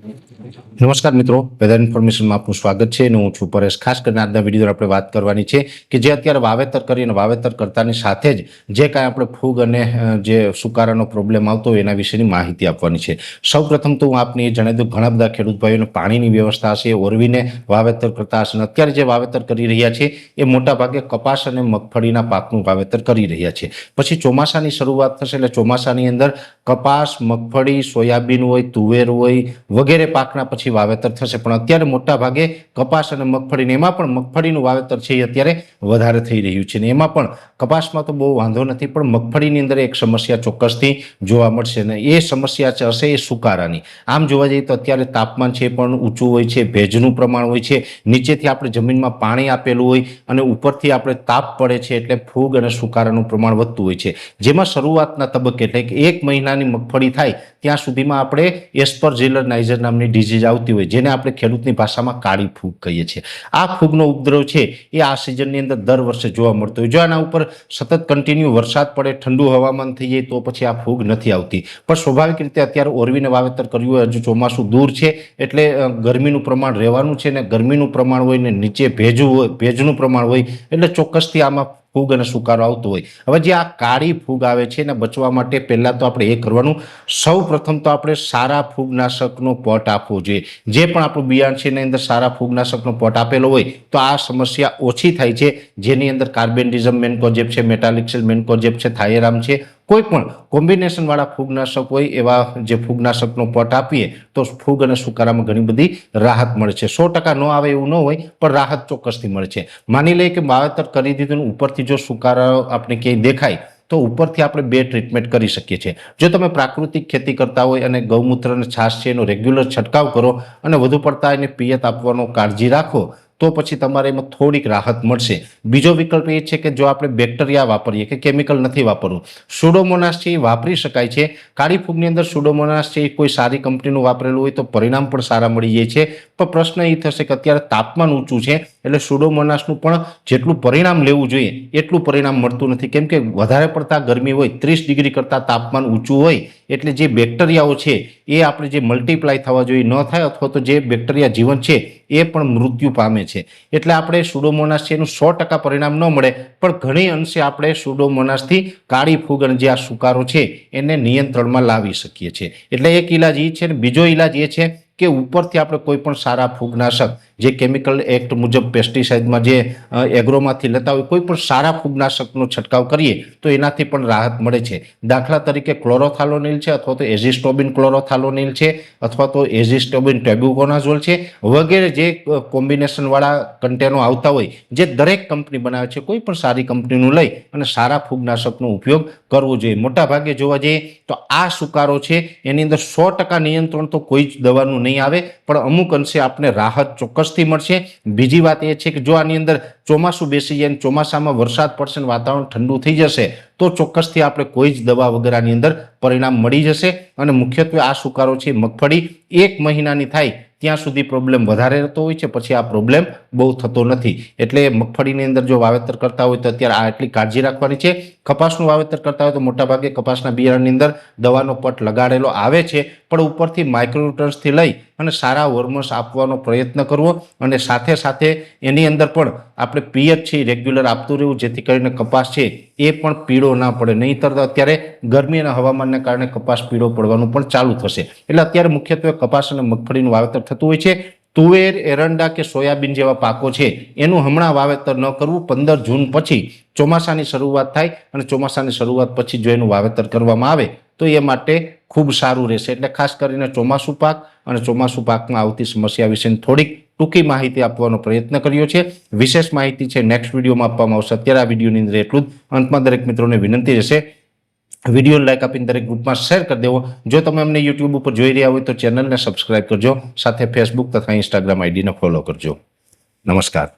નમસ્કાર મિત્રો, વેધર ઇન્ફોર્મેશનમાં આપનું સ્વાગત છે અને હું છું પરેશ। ખાસ કરીને આજના વિડીયોમાં આપણે વાત કરવાની છે કે જે અત્યારે વાવેતર કરી અને વાવેતર કરતાની સાથે જ જે કાંઈ આપણે ફૂગ અને જે સુકારાનો પ્રોબ્લેમ આવતો હોય એના વિશેની માહિતી આપવાની છે। સૌપ્રથમ તો હું આપને એ જણાવી દઉં, ઘણા બધા ખેડૂત ભાઈઓને પાણીની વ્યવસ્થા હશે, ઓરવીને વાવેતર કરતા હશે અને અત્યારે જે વાવેતર કરી રહ્યા છે એ મોટાભાગે કપાસ અને મગફળીના પાકનું વાવેતર કરી રહ્યા છે। પછી ચોમાસાની શરૂઆત થશે એટલે ચોમાસાની અંદર કપાસ, મગફળી, સોયાબીન હોય, તુવેર હોય વગેરે પાકના પછી વાવેતર થશે। પણ અત્યારે મોટા ભાગે કપાસ અને મગફળીને, એમાં પણ મગફળીનું વાવેતર છે એ અત્યારે વધારે થઈ રહ્યું છે ને એમાં પણ કપાસમાં તો બહુ વાંધો નથી, પણ મગફળીની અંદર એક સમસ્યા ચોક્કસથી જોવા મળશે અને એ સમસ્યા હશે એ સુકારાની। આમ જોવા જઈએ તો અત્યારે તાપમાન છે પણ ઊંચું હોય છે, ભેજનું પ્રમાણ હોય છે, નીચેથી આપણે જમીનમાં પાણી આપેલું હોય અને ઉપરથી આપણે તાપ પડે છે એટલે ફૂગ અને સુકારાનું પ્રમાણ વધતું હોય છે। જેમાં શરૂઆતના તબક્કે એટલે કે 1 મહિનાની મગફળી થાય ત્યાં સુધીમાં આપણે એસ્પરજીલર નાઇઝર નામની ડિઝીઝ આવતી હોય, જેને આપણે ખેડૂતની ભાષામાં કાળી ફૂગ કહીએ છીએ। આ ફૂગનો ઉપદ્રવ છે એ આ સિઝનની અંદર દર વર્ષે જોવા મળતો હોય। જો આના ઉપર સતત કન્ટિન્યુ વરસાદ પડે, ઠંડુ હવામાન થઈ જાય તો પછી આ ફૂગ નથી આવતી, પણ સ્વાભાવિક રીતે અત્યારે ઓરવીને વાવેતર કર્યું હોય, હજુ ચોમાસું દૂર છે એટલે ગરમીનું પ્રમાણ રહેવાનું છે ને ગરમીનું પ્રમાણ હોય ને નીચે ભેજનું પ્રમાણ હોય એટલે ચોક્કસથી આમાં ફૂગ અને સુકારો આવતો હોય। હવે જે આ કાળી ફૂગ આવે છે એને બચવા માટે પહેલાં તો આપણે એ કરવાનું, સૌ પ્રથમ તો આપણે સારા ફૂગનાશકનો પટ આપવો જોઈએ। જે પણ આપણું બિયારણ છે એની અંદર સારા ફૂગનાશકનો પટ આપેલો હોય તો આ સમસ્યા ઓછી થાય છે, જેની અંદર કાર્બેન્ડિઝમ મેન્કોજેબ છે, મેટાલિક્સિલ મેન્કોજેબ છે, થાયરામ છે, કોઈ પણ કોમ્બિનેશન વાળા ફૂગનાશક હોય એવા જે ફૂગનાશકનો પટ આપીએ તો ફૂગ અને સુકારામાં ઘણી બધી રાહત મળે છે। 100% ન આવે એવું ન હોય પણ રાહત ચોક્કસથી મળે છે। માની લઈએ કે વાવેતર કરી દીધું ને ઉપરથી જો સુકારા આપણે ક્યાંય દેખાય તો ઉપરથી આપણે 2 ટ્રીટમેન્ટ કરી શકીએ છીએ। જો તમે પ્રાકૃતિક ખેતી કરતા હોય અને ગૌમૂત્ર અને છાશ છે એનો રેગ્યુલર છંટકાવ કરો અને વધુ પડતા એને પિયત આપવાનો કાળજી રાખો તો પછી તમારે એમાં થોડીક રાહત મળશે। બીજો વિકલ્પ એ છે કે જો આપણે બેક્ટેરિયા વાપરીએ કે કેમિકલ નથી વાપરવું, સુડોમોનાસ છે એ વાપરી શકાય છે। કાળી ફૂગની અંદર સુડોમોનાસ છે એ કોઈ સારી કંપનીનું વાપરેલું હોય તો પરિણામ પણ સારા મળી જાય છે, પણ પ્રશ્ન એ થશે કે અત્યારે તાપમાન ઊંચું છે એટલે સુડોમોનાસનું પણ જેટલું પરિણામ લેવું જોઈએ એટલું પરિણામ મળતું નથી, કેમ કે વધારે પડતા ગરમી હોય, 30 ડિગ્રી કરતાં તાપમાન ઊંચું હોય એટલે જે બેક્ટેરિયાઓ છે એ આપણે જે મલ્ટીપ્લાય થવા જોઈએ ન થાય, અથવા તો જે બેક્ટેરિયા જીવન છે એ પણ મૃત્યુ પામે છે। એટલે આપણે સુડોમોનાસ છે એનું 100% પરિણામ ન મળે પણ ઘણી અંશે આપણે સુડોમોનાસથી કાળી ફૂગ અને જે આ સુકારો છે એને નિયંત્રણમાં લાવી શકીએ છીએ। એટલે એક ઈલાજ એ છે, બીજો ઈલાજ એ છે કે ઉપરથી આપણે કોઈ પણ સારા ફૂગનાશક જે કેમિકલ એક્ટ મુજબ પેસ્ટિસાઇડમાં જે એગ્રોમાંથી લેતા હોય કોઈ પણ સારા ફૂગનાશકનો છંટકાવ કરીએ તો એનાથી પણ રાહત મળે છે। દાખલા તરીકે ક્લોરોથાલોનિલ છે, અથવા તો એઝિસ્ટોબિન ક્લોરોથાલોનિલ છે, અથવા તો એઝિસ્ટોબિન ટેબ્યુકોનાઝોલ છે વગેરે જે કોમ્બિનેશન વાળા કન્ટેનો આવતા હોય, જે દરેક કંપની બનાવે છે, કોઈ પણ સારી કંપનીનું લઈ અને સારા ફૂગનાશકનો ઉપયોગ કરવો જોઈએ। મોટા ભાગે જોવા જઈએ તો આ સુકારો છે એની અંદર 100% નિયંત્રણ તો કોઈ જ દવાનું નહીં આવે, પણ અમુક અંશે આપણે રાહત ચોક્કસથી મળશે। બીજી વાત એ છે કે જો આની અંદર ચોમાસું બેસી જાય, ચોમાસામાં વરસાદ પડશે અને વાતાવરણ ઠંડુ થઈ જશે તો ચોક્કસથી આપણે કોઈ જ દવા વગેરેની અંદર પરિણામ મળી જશે। અને મુખ્યત્વે આ સુકારો છે મગફળી 1 મહિનાની થાય ત્યાં સુધી પ્રોબ્લેમ વધારે રહેતો હોય છે, પછી આ પ્રોબ્લેમ બહુ થતો નથી। એટલે મગફળીની અંદર જો વાવેતર કરતા હોય તો અત્યારે આ એટલી કાળજી રાખવાની છે। કપાસનું વાવેતર કરતા હોય તો મોટાભાગે કપાસના બિયારણની અંદર દવાનો પટ લગાડેલો આવે છે, પણ ઉપરથી માઇક્રોન્યુટ્રન્સથી લઈ અને સારા હોર્મોન્સ આપવાનો પ્રયત્ન કરવો અને સાથે સાથે એની અંદર પણ આપણે પિયત છે રેગ્યુલર આપતું રહેવું, જેથી કરીને કપાસ છે એ પણ પીળો ના પડે। નહીંતર અત્યારે ગરમી અને હવામાનને કારણે કપાસ પીળો પડવાનું પણ ચાલુ થશે। એટલે અત્યારે મુખ્યત્વે કપાસ અને મગફળીનું વાવેતર થતું હોય છે। તુવેર, એરંડા કે સોયાબીન જેવા પાકો છે એનું હમણાં વાવેતર ન કરવું, 15 જૂન પછી ચોમાસાની શરૂઆત થાય અને ચોમાસાની શરૂઆત પછી જો એનું વાવેતર કરવામાં આવે તો એ માટે ખૂબ સારું રહેશે। એટલે ખાસ કરીને ચોમાસું પાક અને ચોમાસું પાકમાં આવતી સમસ્યા વિશેની થોડીક ટૂંકી માહિતી આપવાનો પ્રયત્ન કર્યો છે। વિશેષ માહિતી છે નેક્સ્ટ વિડીયોમાં આપવામાં આવશે। અત્યારે આ વિડીયોની અંદર એટલું જ। અંતમાં દરેક મિત્રોને વિનંતી રહેશે વિડીયોને લાઈક આપીને દરેક ગ્રુપમાં શેર કરી દેવો। જો તમે અમને યુટ્યુબ ઉપર જોઈ રહ્યા હોય તો ચેનલને સબસ્ક્રાઇબ કરજો, સાથે ફેસબુક તથા ઇન્સ્ટાગ્રામ આઈડીને ફોલો કરજો। નમસ્કાર।